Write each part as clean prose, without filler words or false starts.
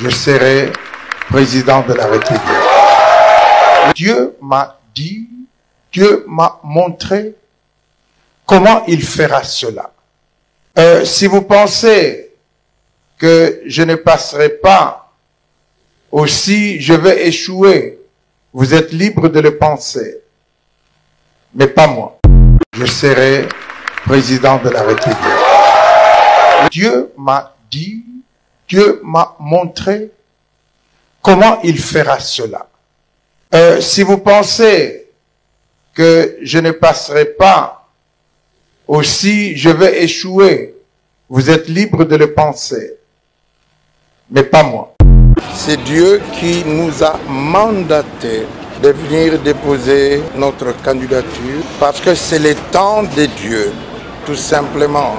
je serai président de la République. Dieu m'a dit, Dieu m'a montré comment il fera cela. Si vous pensez que je ne passerai pas, aussi je vais échouer, vous êtes libre de le penser, mais pas moi. Je serai président de la République. Dieu m'a dit, Dieu m'a montré comment il fera cela. Si vous pensez que je ne passerai pas, aussi je vais échouer, vous êtes libre de le penser, mais pas moi. C'est Dieu qui nous a mandatés de venir déposer notre candidature parce que c'est le temps de Dieu, tout simplement.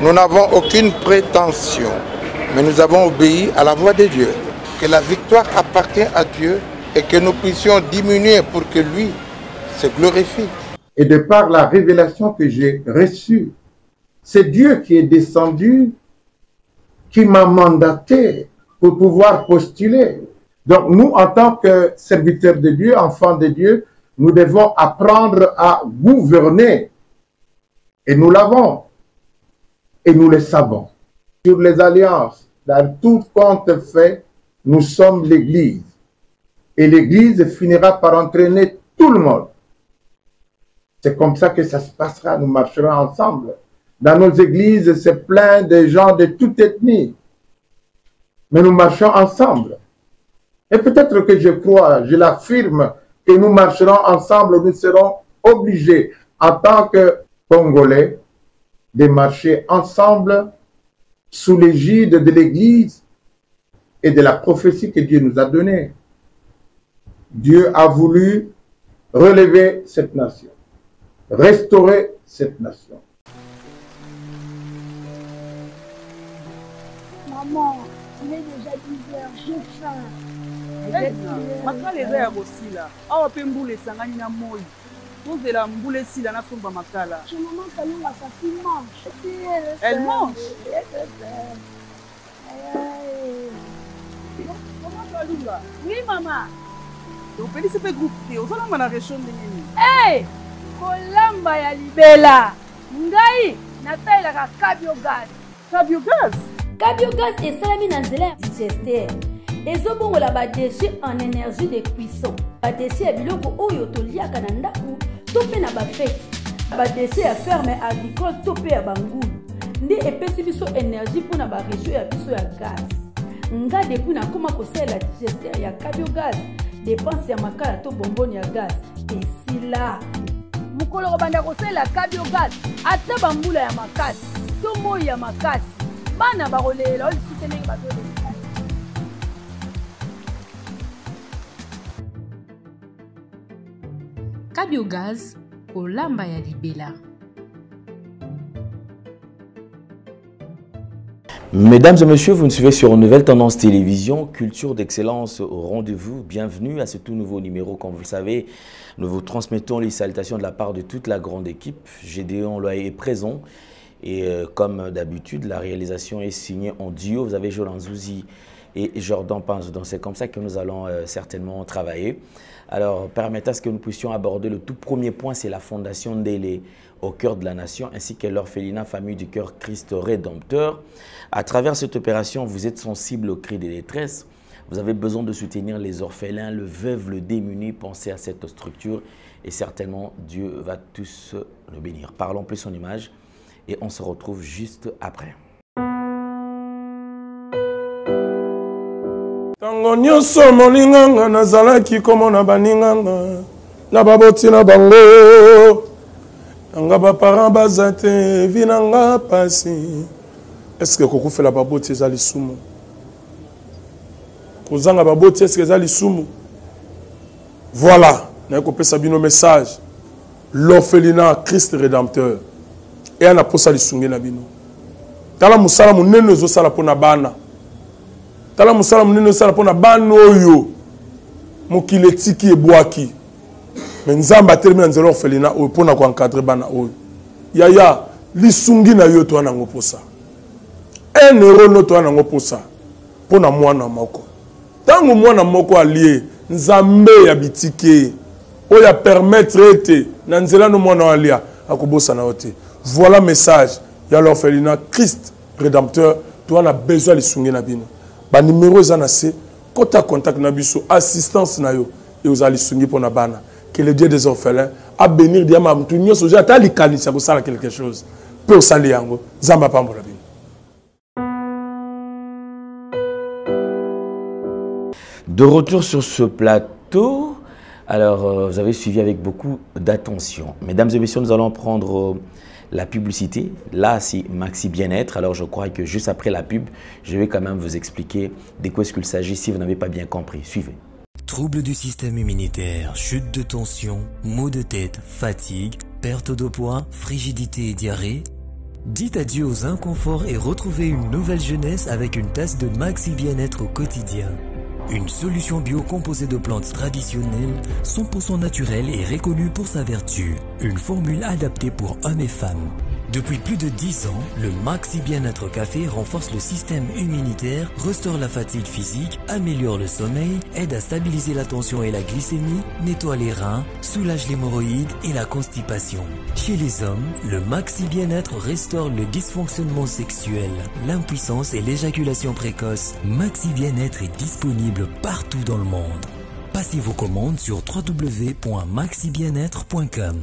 Nous n'avons aucune prétention, mais nous avons obéi à la voix de Dieu. Que la victoire appartient à Dieu et que nous puissions diminuer pour que lui se glorifie. Et de par la révélation que j'ai reçue, c'est Dieu qui est descendu, qui m'a mandaté pour pouvoir postuler. Donc nous, en tant que serviteurs de Dieu, enfants de Dieu, nous devons apprendre à gouverner. Et nous l'avons. Et nous le savons. Sur les alliances, dans tout compte fait, nous sommes l'Église. Et l'Église finira par entraîner tout le monde. C'est comme ça que ça se passera. Nous marcherons ensemble. Dans nos églises, c'est plein de gens de toute ethnie. Mais nous marchons ensemble. Et peut-être que je crois, je l'affirme, que nous marcherons ensemble, nous serons obligés, en tant que Congolais, de marcher ensemble sous l'égide de l'Église et de la prophétie que Dieu nous a donnée. Dieu a voulu relever cette nation, restaurer cette nation. Maman, il est déjà 10 heures, j'ai faim. Makala eza ya kosila awa mpe mbula esangani na moi tozela mbula esila na somba makala. Maman Kalunga, sa fille mange. Elle mange. Maman Kalunga. Oui, maman. opelisi mpe groupe te ozolamba na région ndenge nini? Hey, kolamba ya libela ngai nasalelaka Cabio-Gaz. Cabio-Gaz? Cabio-Gaz esalami na nzela ya digester ezobongola badeshe en énergie de cuisson, badeshe ya biloko oyo toliaka na ndako to mpe na bafeti, badeshe ya ferme agricole to mpe ya bangulu nde epesi biso énergie mpona baregio ya biso ya gaz. Nga depuis nakoma kosalela digester ya Cabio-Gaz, dépense ya makala to bomboni ya gaz esila. Mukolo kobanda kosalela Cabio-Gaz ata bambula ya makasi to moi ya makasi bana bakolela olisite ndenge bazolela. Cabio-Gaz, kolamba ya libela. Mesdames et messieurs, vous nous suivez sur Nouvelle Tendance Télévision, culture d'excellence au rendez-vous. Bienvenue à ce tout nouveau numéro. Comme vous le savez, nous vous transmettons les salutations de la part de toute la grande équipe. Gédéon Loyer est présent et comme d'habitude, la réalisation est signée en duo. Vous avez Jolan Zouzi et Jordan Panzo. Donc c'est comme ça que nous allons certainement travailler. Alors, permettez à ce que nous puissions aborder le tout premier point, c'est la fondation Ndélé au cœur de la nation, ainsi que l'orphelinat famille du cœur Christ Rédempteur. À travers cette opération, vous êtes sensible au cri des détresses. Vous avez besoin de soutenir les orphelins, le veuve, le démuni. Pensez à cette structure et certainement Dieu va tous le bénir. Parlons plus son image et on se retrouve juste après. Tango nyonso molinganga nazalaki komona baninganga na baboti na bango nga baparent baza te vinanga pasi. Est-ce que kokufela baboti eza lisumu? Kozanga baboti est-ce que eza lisumu? Voilà, na kopesa bino message. L'orphelinat Christ Rédempteur et ana posa lisunge na bino. Tala musala munene ezosala pona bana. Tala musala munene ezosala pona bana oyo mokili etiki ebwaki. Mais nzamba atelemi na nzela orphelinat oyo pona ko encadrer bana oyo. Lisungi na yo to ana ngoposa. 1 euro no to ana ngoposa. pour na mwana moko. Tango mwana moko allié, nzambe ya bitike, o ya permettre ete, na nzela no mwana alia, akobosa na ote. Voilà message, ya l'orphelinat Christ Rédempteur, toi on a besoin de sunge na bino. Ba numéro ezana se, kota contact na biso, assistance na yo, et vous allez sunge pour na bana. Que le Dieu des orphelins a bénir diama mtu nyoso ja ta likanisa ko sala quelque chose. Peu sali yango, zamba pambola bino. De retour sur ce plateau, alors vous avez suivi avec beaucoup d'attention. Mesdames et messieurs, nous allons prendre la publicité. Là, c'est Maxi Bien-être. Alors, je crois que juste après la pub, je vais quand même vous expliquer de quoi est-ce qu'il s'agit si vous n'avez pas bien compris. Suivez. Troubles du système immunitaire, chute de tension, maux de tête, fatigue, perte de poids, frigidité et diarrhée. Dites adieu aux inconforts et retrouvez une nouvelle jeunesse avec une tasse de Maxi Bien-être au quotidien. Une solution bio composée de plantes traditionnelles, 100% naturelle et reconnue pour sa vertu. Une formule adaptée pour hommes et femmes. Depuis plus de 10 ans, le Maxi Bien-être Café renforce le système immunitaire, restaure la fatigue physique, améliore le sommeil, aide à stabiliser la tension et la glycémie, nettoie les reins, soulage l'hémorroïde et la constipation. Chez les hommes, le Maxi Bien-être restaure le dysfonctionnement sexuel, l'impuissance et l'éjaculation précoce. Maxi Bien-être est disponible partout dans le monde. Passez vos commandes sur www.maxibienêtre.com.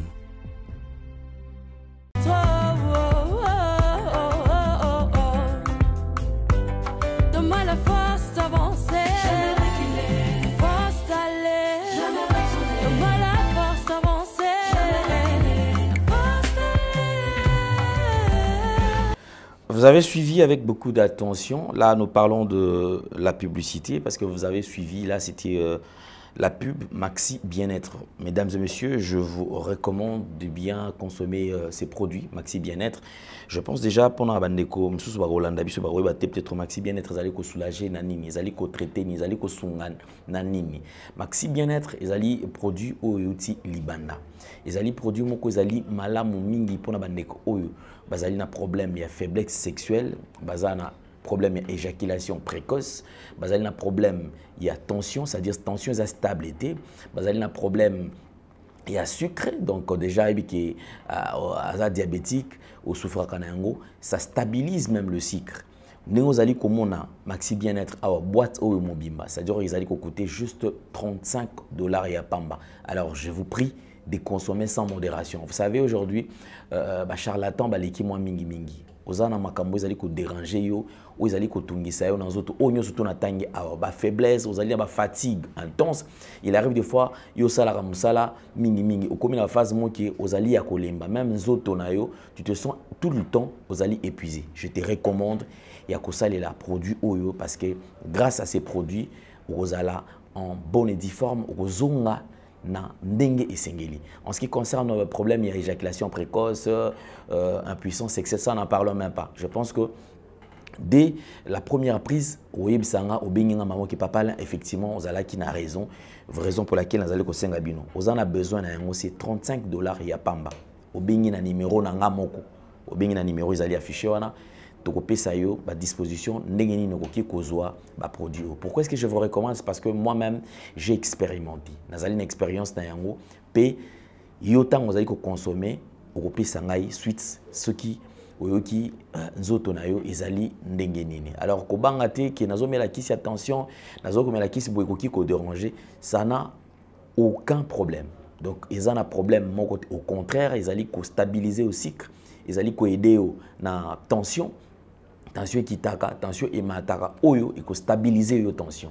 Vous avez suivi avec beaucoup d'attention. Là, nous parlons de la publicité parce que vous avez suivi, là, c'était la pub Maxi Bien-être. Mesdames et messieurs, je vous recommande de bien consommer ces produits Maxi Bien-être. Je pense déjà pendant la bandeko, peut-être Maxi Bien-être, ils allaient soulager nanini, ils allaient traiter, ils allaient sungan nanini. Maxi Bien-être, ils allaient produire au outil libanda. Ils allaient produire moko, ils allaient malamu mingi pour la bandeko oyo. Bazali na problème, il y a faiblesse sexuelle, bazali na problème, il y a éjaculation précoce, bazali na problème, il y a tension, c'est-à-dire tension et stabilité, bazali na problème, il y a sucre, donc déjà il y a diabétique ou souffrant kanango, ça stabilise même le sucre. Nous allons comme Maxi Bien-être à boîte au mobimba, c'est-à-dire qu'ils allaient coûter juste $35 et à pamba. Alors je vous prie de consommer sans modération. Vous savez aujourd'hui, charlatan baleki moins mingi mingi. Ozana makambo ils allaient ko déranger yo, ou ils allaient ko tungisa yo dans autres onyo surtout na tangi ba faiblesse, aux alliés ba fatigue intense. Il arrive des fois yo sala musala mingi mingi. Au comme la phase mo qui aux alliés à kolemba, même zoto na yo, tu te sens tout le temps aux alliés épuisés. Je te recommande ya ko sala la produit oyo parce que grâce à ces produits aux ala en bonne et due forme aux onga na ndenge et sengeli. En ce qui concerne le problème, il y a éjaculation précoce, impuissance sexuelle, ça n'en parlons même pas. Je pense que dès la première prise, au Yebisanga, au Benginga Maman qui papa, effectivement, Ozala qui n'a raison pour laquelle nous allons au Sengabino. Ozan a besoin d'un aussi $35 et ya pamba. Au Benginga numéro nanga moko. Au Benginga numéro, ils allaient afficher wana. À disposition, produit. Pourquoi est-ce que je vous recommande? C'est parce que moi-même, j'ai expérimenté. J'ai une expérience dans yango. P, yotan vous allez consommer, au sangai suite ce qui oyoki nzoto na yo ezali ndenge nini. Alors ko bangate ki nazo mela kisi attention, nazo ko mela kisi boykoki ko déranger, ça n'a aucun problème. Donc ils ont un problème au contraire, ils allaient ko stabiliser au cycle, ils allaient ko aider na tension. Tension qui taka, tension et mataka, oyo et ko stabiliser yo tension.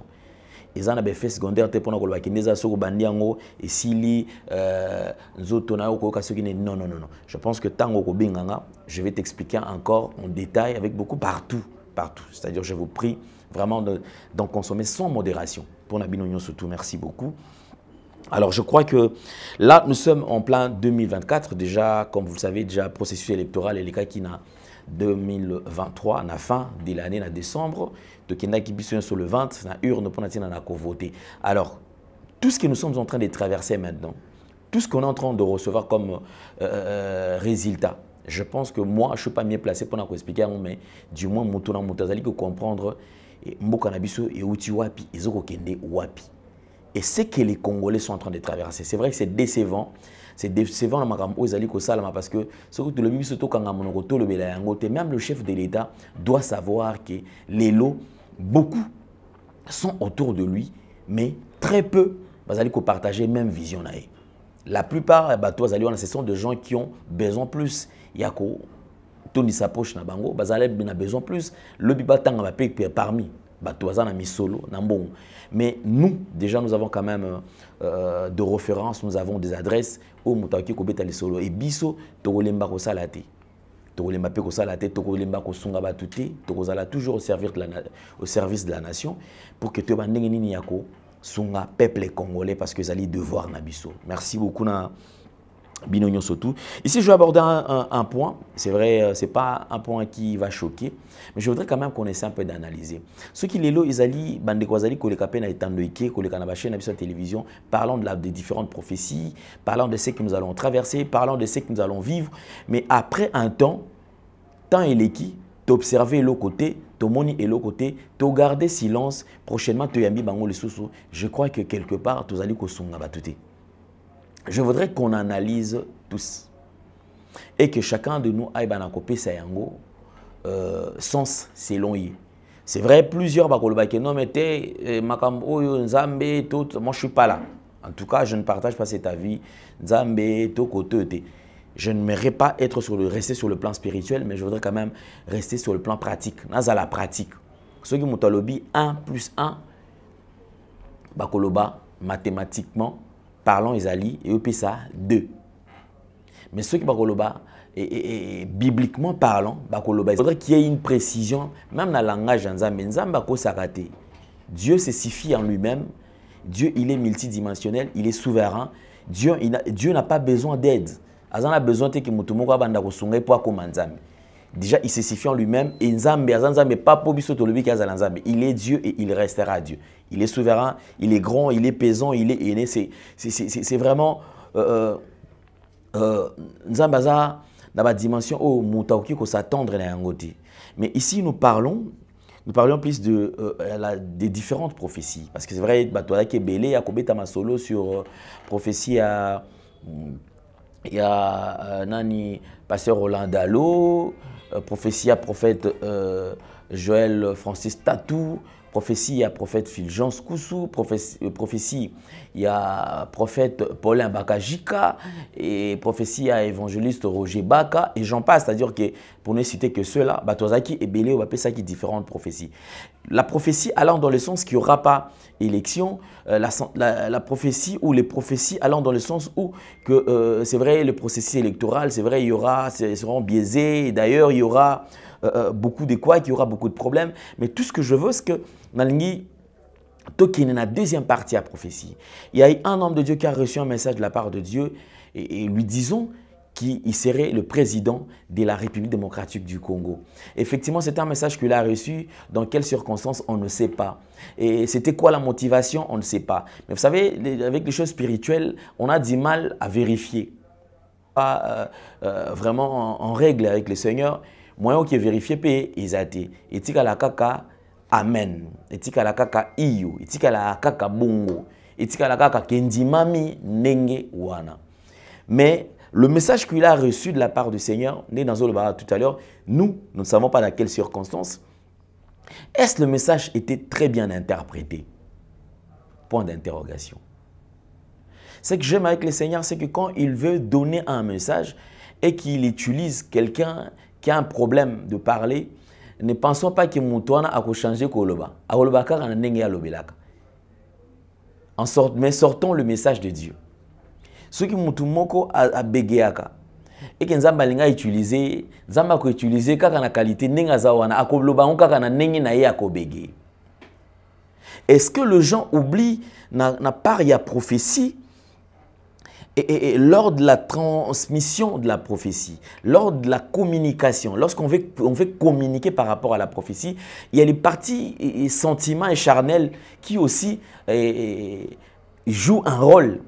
Ils ont un effet secondaire te pona ko ba kineza soko bandiango et sili nzoto na yo ko ka soki non. Je pense que tango ko binganga, je vais t'expliquer encore en détail avec beaucoup partout. C'est-à-dire je vous prie vraiment d'en consommer sans modération. Pour Nabino surtout, merci beaucoup. Alors je crois que là nous sommes en plein 2024 déjà, comme vous le savez, déjà processus électoral et les cas qui n'a 2023 na fin de l'année na décembre de kenda qui biso sur le 20 na urne pour na voter. Alors tout ce que nous sommes en train de traverser maintenant, tout ce qu'on est en train de recevoir comme résultat, je pense que moi je suis pas mieux placé pour nous expliquer, mais du moins mutuna mutazali que comprendre mboka na biso euti wapi ezokokende wapi. Et c'est que les Congolais sont en train de traverser. C'est vrai que c'est décevant. C'est décevant dans makambo ezali ko salama parce que ce que tout le biso to kanga monoko to le bela yango te, même le chef de l'État doit savoir que les lots, beaucoup sont autour de lui, mais très peu bazali ko partager même vision na. La plupart ce sont des gens qui ont besoin plus. Yako Tony sa poche na bango bazali a besoin plus. Le biba tanga ba parmi na misolo na mbongo. Mais nous, déjà, nous avons quand même de références, nous avons des adresses au Moutaki Kobeta Lisolo. Et Biso, Togolemba Kosalate. Togolemba Kosalate, Togolemba Kosunga Batute, Togozala toujours au service de la nation pour que Tobandengeni Niako, Sunga, peuple congolais, parce que Zali devoir na Biso. Merci beaucoup. Binognon surtout. Ici, je vais aborder un point. C'est vrai, ce n'est pas un point qui va choquer, mais je voudrais quand même qu'on essaie un peu d'analyser. Ce qui est là, ils allaient, Bandekwazali, Kolekapena et Tandoike, Kolekanabaché, na biso télévision, parlant des différentes prophéties, parlant de ce que nous allons traverser, parlant de ce que nous allons vivre. Mais après un temps, tant et l'équipe, t'observer l'autre côté, t'omoni et l'autre côté, t'au garder silence, prochainement, t'yambi bango les sous. Je crois que quelque part, tous allez kosunga batute. Je voudrais qu'on analyse tous et que chacun de nous aille banakopé sayango sens selon lui. C'est vrai, plusieurs bakolobake non mais makambo nzambe tout, moi je suis pas là. En tout cas, je ne partage pas cet avis. Nzambe to kote. Je ne m'aimerais pas rester sur le plan spirituel, mais je voudrais quand même rester sur le plan pratique. Naza la pratique. Ceux qui m'ont lobby 1 plus 1 bakoloba mathématiquement parlons Isali et puis ça 2. Mais ceux qui bakoloba et bibliquement parlant, bakoloba, il faudrait qu'il y ait une précision même dans le langage nzambe. Nzambe bako sakate. Dieu se suffit en lui-même. Dieu, il est multidimensionnel, il est souverain. Dieu n'a pas besoin d'aide. Azan a besoin de que mutumoko abanda kosunga pour comme nzambe. Déjà, il se suffit en lui-même et nzambe azanzambe pas pour biso tolobi kazala nzambe. Il est Dieu et il restera Dieu. Il est souverain, il est grand, il est pesant, il est aîné. C'est vraiment nzambe aza dans la dimension où mutaoki ko s'attendre na yangoti. Mais ici nous parlons plus des différentes prophéties parce que c'est vrai batola ke belé ya kobeta masolo sur prophétie à il y a Nani, pasteur Roland Dalo, prophétie à prophète Joël Francis Tatou, prophétie à prophète Fulgence Koussou, prophétie il y a prophète Paulin Bakajika et prophétie à évangéliste Roger Baka et j'en passe, c'est-à-dire que pour ne citer que ceux-là, Batozaki et Belé, on va appeler ça qui différentes prophéties. La prophétie allant dans le sens qu'il n'y aura pas élection, la prophétie ou les prophéties allant dans le sens où que c'est vrai le processus électoral, c'est vrai il y aura, seront biaisés, d'ailleurs il y aura beaucoup de quoi, qu'il y aura beaucoup de problèmes, mais tout ce que je veux c'est que Nalingi Tokin la deuxième partie à prophétie. Il y a un homme de Dieu qui a reçu un message de la part de Dieu et lui disons qu'il serait le président de la République démocratique du Congo. Effectivement, c'est un message qu'il a reçu. Dans quelles circonstances, on ne sait pas. Et c'était quoi la motivation, on ne sait pas. Mais vous savez, avec les choses spirituelles, on a du mal à vérifier. Pas vraiment en règle avec le Seigneur. Moyen qui est vérifié, paye, ils ont été. Et tika la kaka, amen. Et tika la kaka, iyo. Et tika la kaka, bongo. Et tika la kaka, kendimami, nenge, wana. Mais le message qu'il a reçu de la part du Seigneur, né dans Zolobara tout à l'heure, nous ne savons pas dans quelles circonstances. Est-ce que le message était très bien interprété? Point d'interrogation. Ce que j'aime avec le Seigneur, c'est que quand il veut donner un message et qu'il utilise quelqu'un qui a un problème de parler, ne pensons pas que Moutouana a changé Koloba. Mais sortons le message de Dieu. Ce qui Moutoumoko a bégéaka et que Nzamba linga utilisé, Nzamba ko utiliser kaka na qualité nenga zawana akoloba on kaka na nengi na ye akobégé. Est-ce que les gens oublient na part ya prophétie et lors de la transmission de la prophétie, lors de la communication, lorsqu'on veut communiquer par rapport à la prophétie, il y a les parties et sentiments et charnels qui aussi jouent un rôle.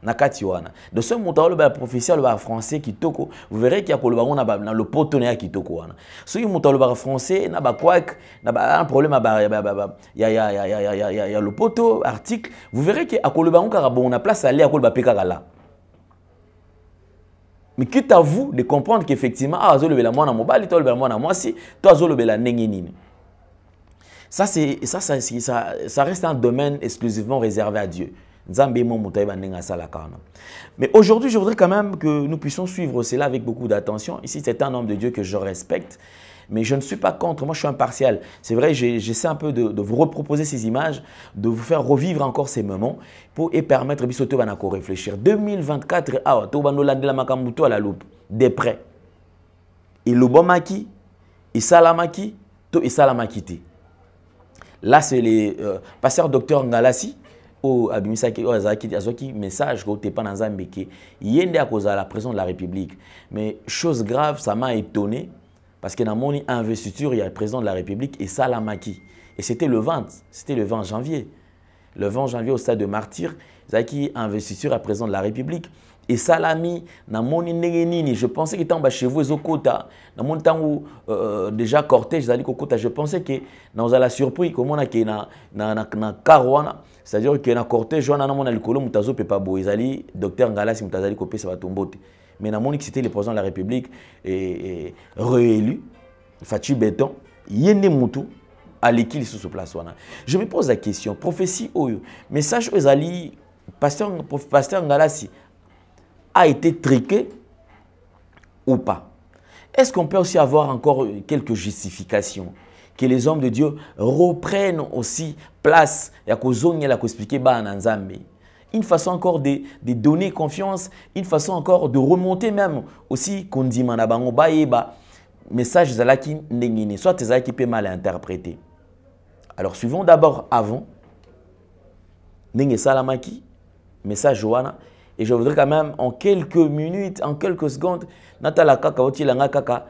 Nakatiwana. De ce moment le professeur le français kitoko, vous verrez qu'il y a le potonné kitoko. Si vous montez le français, il y a un problème, il y a le poteau article, vous verrez qu'il y a une place à aller à Kolbapekala. Mais quitte à vous de comprendre qu'effectivement, ça reste un domaine exclusivement réservé à Dieu. Mais aujourd'hui, je voudrais quand même que nous puissions suivre cela avec beaucoup d'attention. Ici, c'est un homme de Dieu que je respecte, mais je ne suis pas contre. Moi, je suis impartial. C'est vrai, j'essaie un peu de vous reproposer ces images, de vous faire revivre encore ces moments et permettre de réfléchir. 2024, à la loupe, des près. Et le bon maki, et salamaki, et salamakiti. Là, c'est les pasteurs docteur Ngalassi. Au abimisaki azaki message ko tepa na Nzambe ke yende a cause à la présidence de la République, mais chose grave, ça m'a étonné parce que dans mon investiture il y a le président de la République et Salamaki et c'était le 20 janvier au stade de Martyr, zaki investiture à président de la République et Salami na moni nini, je pensais qu'il était chez vous ezokota na mon temps où déjà cortège zali kokota, je pensais que na la surprise comment na ke na karwana. C'est-à-dire que dans le cortège, on a un écolo, mutazo peut pas beau. Ils docteur Ngalassi mutazali kopé ça va tomber. Mais dans mon c'était le président de la République et réélu, Fatou Béton, yende mutu à l'équilibre sur ce place. Je me pose la question, prophétie oyo, message ezali pasteur Ngalassi a été triqué ou pas? Est-ce qu'on peut aussi avoir encore quelques justifications? Que les hommes de Dieu reprennent aussi place et expliquer une façon encore de donner confiance, une façon encore de remonter même aussi qu'on dit message zalaki ndengine soit zalaki peut mal interpréter. Alors suivons d'abord avant ndenge salamaki message Joana et je voudrais quand même en quelques minutes, en quelques secondes natala kaka oti langa kaka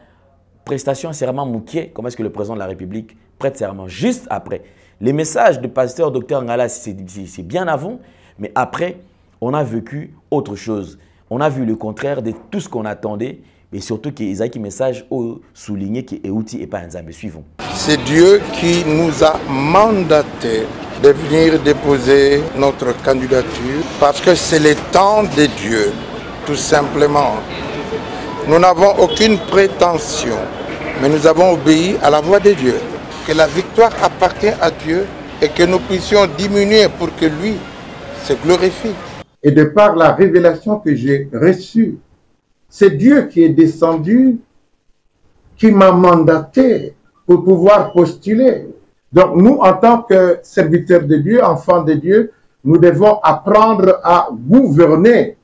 prestation serment moukier, comment est-ce que le président de la République prête serment juste après. Les messages du pasteur Dr Ngalassi, c'est bien avant, mais après, on a vécu autre chose. On a vu le contraire de tout ce qu'on attendait, mais surtout qu'il y a un message souligné qui est outil et pas un zambé. Suivons. C'est Dieu qui nous a mandaté de venir déposer notre candidature parce que c'est le temps de Dieu, tout simplement. Nous n'avons aucune prétention, mais nous avons obéi à la voix de Dieu. Que la victoire appartient à Dieu et que nous puissions diminuer pour que lui se glorifie. Et de par la révélation que j'ai reçue, c'est Dieu qui est descendu, qui m'a mandaté pour pouvoir postuler. Donc nous, en tant que serviteurs de Dieu, enfants de Dieu, nous devons apprendre à gouverner.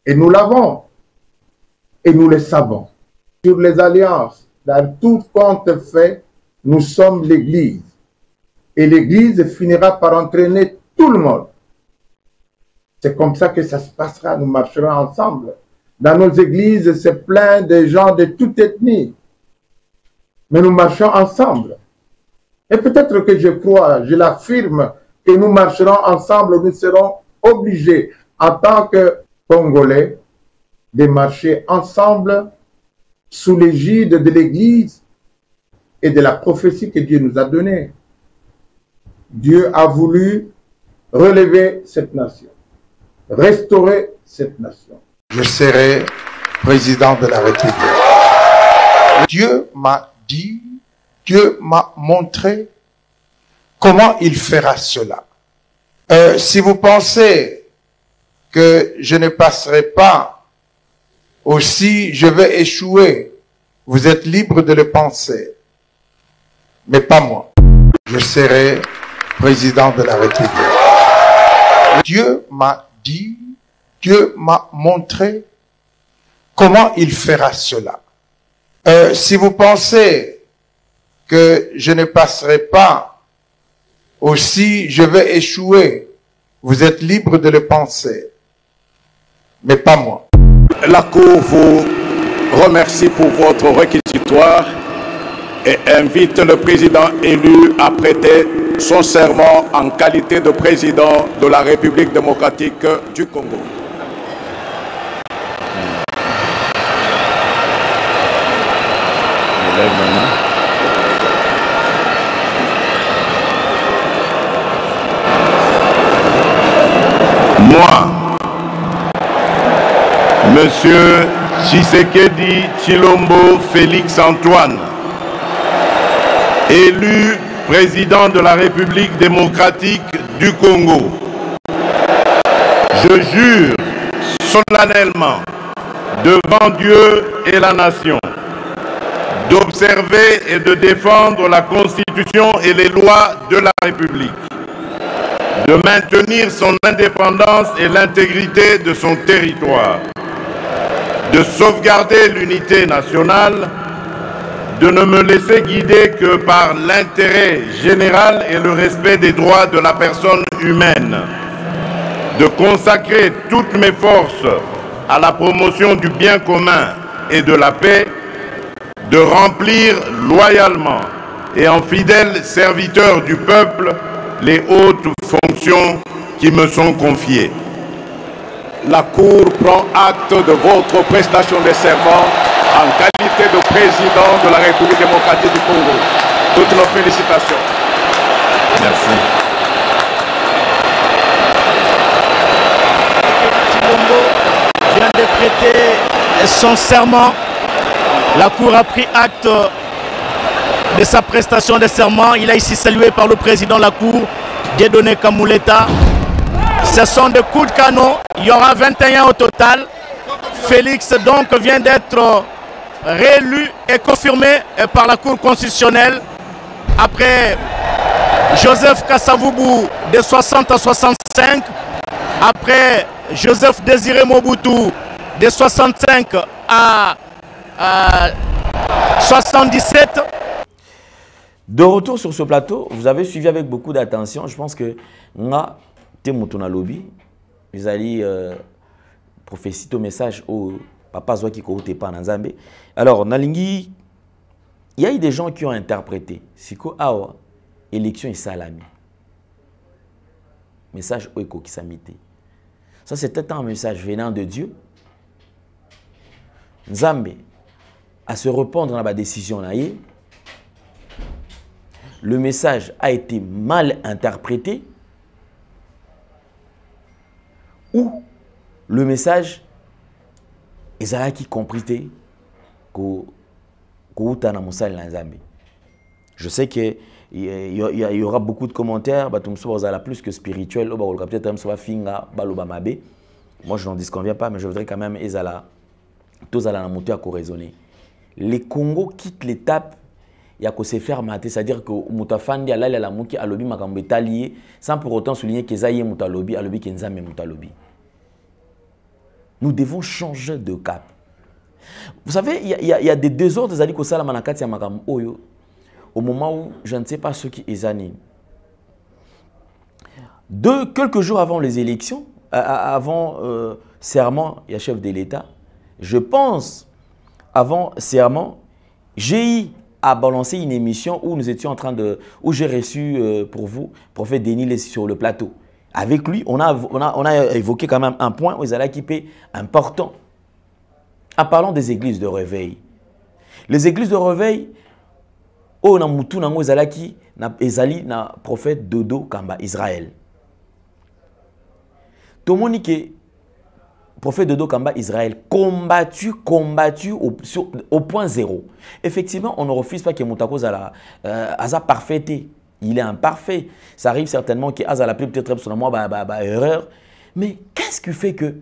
Et nous l'avons. Et nous le savons. Sur les alliances, dans tout compte fait, nous sommes l'Église. Et l'Église finira par entraîner tout le monde. C'est comme ça que ça se passera. Nous marcherons ensemble. Dans nos églises, c'est plein de gens de toute ethnie. Mais nous marchons ensemble. Et peut-être que je crois, je l'affirme, que nous marcherons ensemble. Nous serons obligés, en tant que Congolais, de marcher ensemble sous l'égide de l'Église et de la prophétie que Dieu nous a donnée. Dieu a voulu relever cette nation, restaurer cette nation. Je serai président de la République. Dieu m'a dit, Dieu m'a montré comment il fera cela. Si vous pensez que je ne passerai pas, aussi je vais échouer, vous êtes libre de le penser, mais pas moi. Je serai président de la République. Dieu m'a dit, Dieu m'a montré comment il fera cela. Si vous pensez que je ne passerai pas, aussi je vais échouer, vous êtes libre de le penser, mais pas moi. La Cour vous remercie pour votre réquisitoire et invite le président élu à prêter son serment en qualité de président de la République démocratique du Congo. Moi, Monsieur Tshisekedi Tshilombo Félix Antoine, élu président de la République démocratique du Congo, je jure solennellement devant Dieu et la nation d'observer et de défendre la Constitution et les lois de la République, de maintenir son indépendance et l'intégrité de son territoire, de sauvegarder l'unité nationale, de ne me laisser guider que par l'intérêt général et le respect des droits de la personne humaine, de consacrer toutes mes forces à la promotion du bien commun et de la paix, de remplir loyalement et en fidèle serviteur du peuple les hautes fonctions qui me sont confiées. La Cour prend acte de votre prestation de serment en qualité de président de la République démocratique du Congo. Toutes nos félicitations. Merci. Tshilombo vient de prêter son serment. La Cour a pris acte de sa prestation de serment. Il a ici salué par le président de la Cour, Dieudonné Kamuleta. Ce sont des coups de canon. Il y aura 21 au total. Félix donc vient d'être réélu et confirmé par la Cour constitutionnelle après Joseph Kasavubu de 60 à 65, après Joseph Désiré Mobutu de 65 à 77. De retour sur ce plateau, vous avez suivi avec beaucoup d'attention. Je pense que nga temutuna lobby, vous allez prophétie au message au papa Zouaki Kouté pas Nzambe. Alors Nalingi, il y a eu des gens qui ont interprété siko awa élection et salami. Message oiko qui s'amité. Ça c'était un message venant de Dieu. Nzambe à se répondre dans la décision là. Le message a été mal interprété ou le message est qui compris je sais qu'il y aura beaucoup de commentaires, plus que spirituel, peut-être moi je n'en disconviens pas, mais je voudrais quand même tous à monter à raisonner. Les Congo quittent l'étape il y a que se faire mater, c'est-à-dire que Moutafandi a la mouki alobi makambo lié sans pour autant souligner que Zaye Moutalobi alobi Kenzame Moutalobi. Nous devons changer de cap. Vous savez, il y a des désordres des alliés la manakati ya makambo oyo au moment où je ne sais pas ce qui est zané. Quelques jours avant les élections, avant serment, il y a chef de l'État. Je pense avant serment, j'ai eu à balancer une émission où nous étions en train de... où j'ai reçu pour vous, prophète Denis sur le plateau. Avec lui, on a évoqué quand même un point où ils allaient équiper important. En parlant des églises de réveil. Les églises de réveil, on a moutou nango ezalaki na ezali na prophète Dodo Kamba Israël. Tomonique prophète Dodo Kamba Israël combattu au point zéro. Effectivement, on ne refuse pas que Moutako Aza parfait. Il est imparfait. Ça arrive certainement que Aza la peut-être sur moi erreur. Mais qu'est-ce qui fait que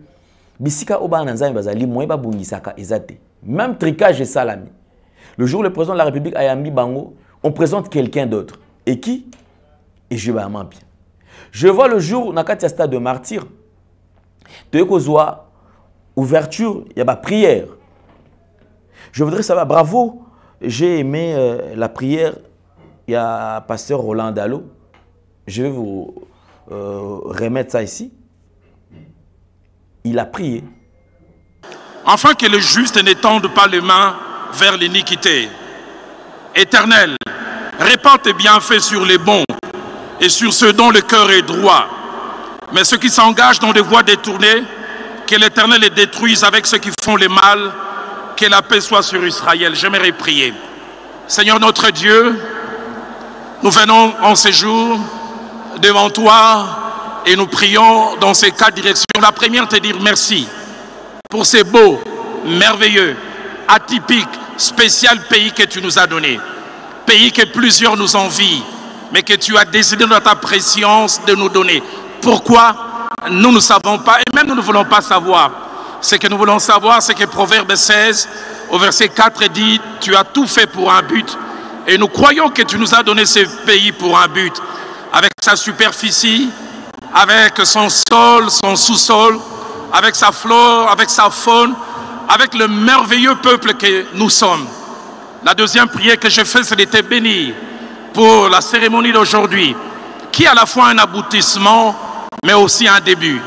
Bisika Oba Nanzai Bazali Moeba Bungisaka Ezate. Même tricage et salami. Le jour où le président de la République Ayambi Bango, on présente quelqu'un d'autre. Et qui? Et je vais à bien. Je vois le jour où Nakatia stade de martyr. Tekozwa, ouverture, il y a ma prière. Je voudrais savoir, bravo, j'ai aimé la prière. Il y a pasteur Roland Dalo. Je vais vous remettre ça ici. Il a prié. Afin que le juste n'étende pas les mains vers l'iniquité. Éternel, répand tes bienfaits sur les bons et sur ceux dont le cœur est droit. Mais ceux qui s'engagent dans des voies détournées, que l'Éternel les détruise avec ceux qui font le mal, que la paix soit sur Israël. J'aimerais prier. Seigneur notre Dieu, nous venons en ces jours devant toi et nous prions dans ces quatre directions. La première, te dire merci pour ces beaux, merveilleux, atypiques, spécial pays que tu nous as donné. Pays que plusieurs nous envient, mais que tu as décidé dans ta préscience de nous donner. Pourquoi? Nous ne savons pas, et même nous ne voulons pas savoir. Ce que nous voulons savoir, c'est que Proverbe 16, au verset 4, dit, tu as tout fait pour un but. Et nous croyons que tu nous as donné ce pays pour un but. Avec sa superficie, avec son sol, son sous-sol, avec sa flore, avec sa faune, avec le merveilleux peuple que nous sommes. La deuxième prière que je fais, c'est de te bénir pour la cérémonie d'aujourd'hui, qui est à la fois un aboutissement, mais aussi un début.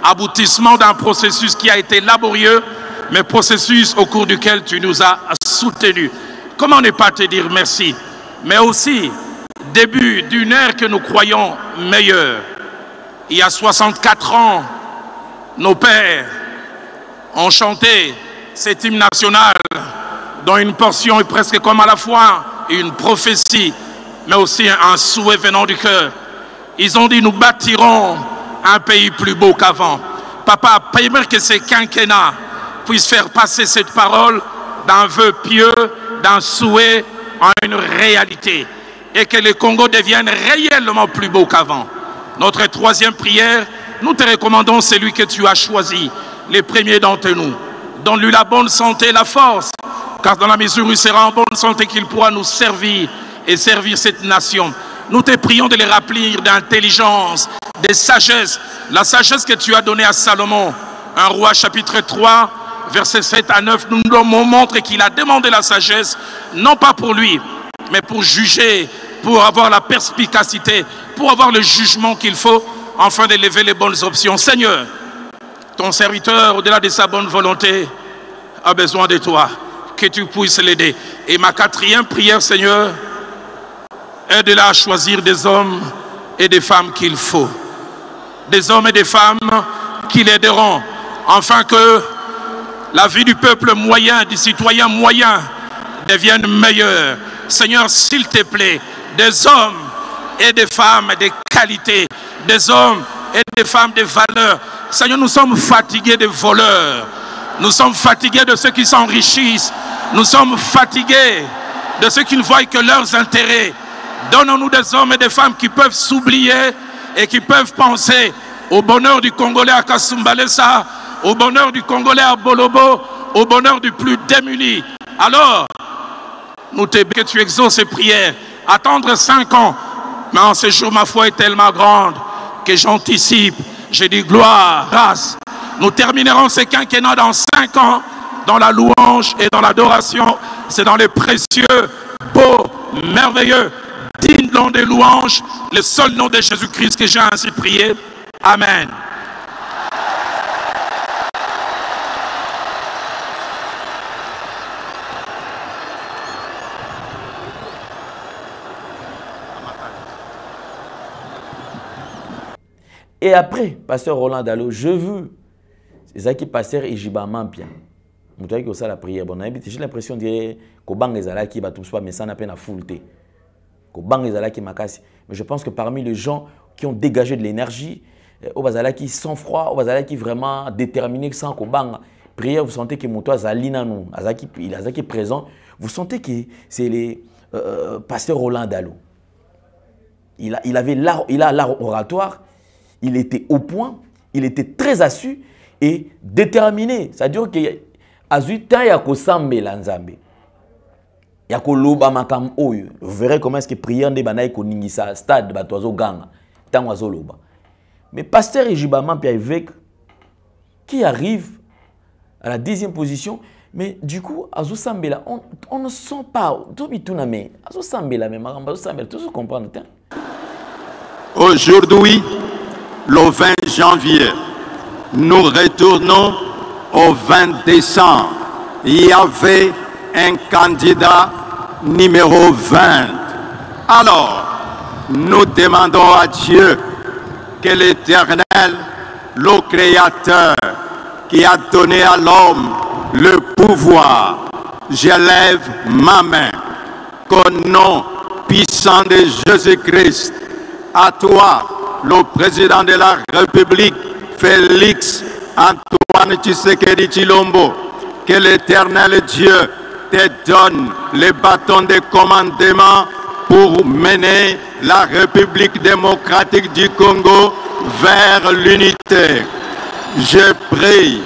Aboutissement d'un processus qui a été laborieux, mais processus au cours duquel tu nous as soutenus. Comment ne pas te dire merci? Mais aussi début d'une ère que nous croyons meilleure. Il y a 64 ans, nos pères ont chanté cet hymne national dont une portion est presque comme à la fois une prophétie, mais aussi un souhait venant du cœur. Ils ont dit, nous bâtirons un pays plus beau qu'avant. Papa, permets que ces quinquennats puissent faire passer cette parole d'un vœu pieux, d'un souhait en une réalité. Et que le Congo devienne réellement plus beau qu'avant. Notre troisième prière, nous te recommandons celui que tu as choisi, les premiers d'entre nous. Donne-lui la bonne santé et la force, car dans la mesure où il sera en bonne santé qu'il pourra nous servir et servir cette nation. Nous te prions de les remplir d'intelligence, de sagesse, la sagesse que tu as donnée à Salomon. Un roi chapitre 3, versets 7 à 9, nous nous montre qu'il a demandé la sagesse, non pas pour lui, mais pour juger, pour avoir la perspicacité, pour avoir le jugement qu'il faut, afin d'élever les bonnes options. Seigneur, ton serviteur, au-delà de sa bonne volonté, a besoin de toi, que tu puisses l'aider. Et ma quatrième prière, Seigneur, aide-la à choisir des hommes et des femmes qu'il faut. Des hommes et des femmes qui l'aideront, afin que la vie du peuple moyen, du citoyen moyen, devienne meilleure. Seigneur, s'il te plaît, des hommes et des femmes de qualité, des hommes et des femmes de valeur. Seigneur, nous sommes fatigués de voleurs. Nous sommes fatigués de ceux qui s'enrichissent. Nous sommes fatigués de ceux qui ne voient que leurs intérêts. Donnons-nous des hommes et des femmes qui peuvent s'oublier et qui peuvent penser au bonheur du Congolais à Kasumbalesa, au bonheur du Congolais à Bolobo, au bonheur du plus démuni. Alors, nous te bénissons que tu exauces ces prières. Attendre 5 ans, mais en ce jour, ma foi est tellement grande que j'anticipe. J'ai dit gloire, grâce. Nous terminerons ces quinquennats dans 5 ans, dans la louange et dans l'adoration. C'est dans les précieux, beaux, merveilleux, dignes noms des louanges, le seul nom de Jésus-Christ que j'ai ainsi prié. Amen. Et après, pasteur Roland Dalo, je veux, c'est ça qui pasteur Ejiba Mampia. Je suis ça la prière. J'ai l'impression de dire que bang les alaki va tout ça, mais ça n'a pas na foulte. Que bang les alaki makasi. Mais je pense que parmi les gens qui ont dégagé de l'énergie, au bazalaki sans froid, au bazalaki vraiment déterminé sans que bang prière, vous sentez que mon toit Zalina non, il est présent. Vous sentez que c'est le pasteur Roland Dalo. Il a l'art oratoire. Il était au point, il était très assu et déterminé. C'est-à-dire que azuta ya ko sambela nzambe. Ya ko loba makam oyo. Vous verrez comment est-ce que prière de banaï ko ningisa stade batozo ganga. Tango azoloba. Mais pasteur Ejiba Mampia évêque qui arrive à la 10e position, mais du coup azo sambela on ne sent pas tobituna mais azo sambela mais makamba azo sambela tout se comprendre. Aujourd'hui, le 20 janvier, nous retournons au 20 décembre. Il y avait un candidat numéro 20. Alors, nous demandons à Dieu que l'Éternel, le Créateur, qui a donné à l'homme le pouvoir, j'élève ma main qu'au nom puissant de Jésus-Christ, à toi, le président de la République, Félix Antoine Tshisekedi Tshilombo, que l'Éternel Dieu te donne les bâtons de commandement pour mener la République démocratique du Congo vers l'unité. Je prie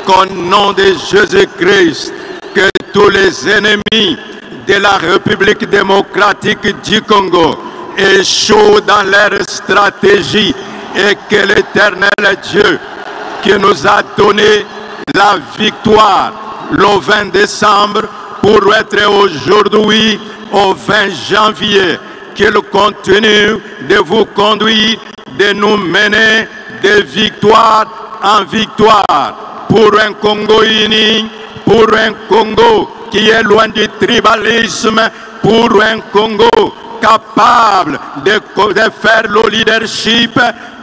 qu'au nom de Jésus-Christ, que tous les ennemis de la République démocratique du Congo échouent dans leur stratégie et que l'Éternel Dieu qui nous a donné la victoire le 20 décembre pour être aujourd'hui au 20 janvier, qu'il continue de vous conduire, de nous mener de victoire en victoire pour un Congo uni, pour un Congo qui est loin du tribalisme, pour un Congo capable de faire le leadership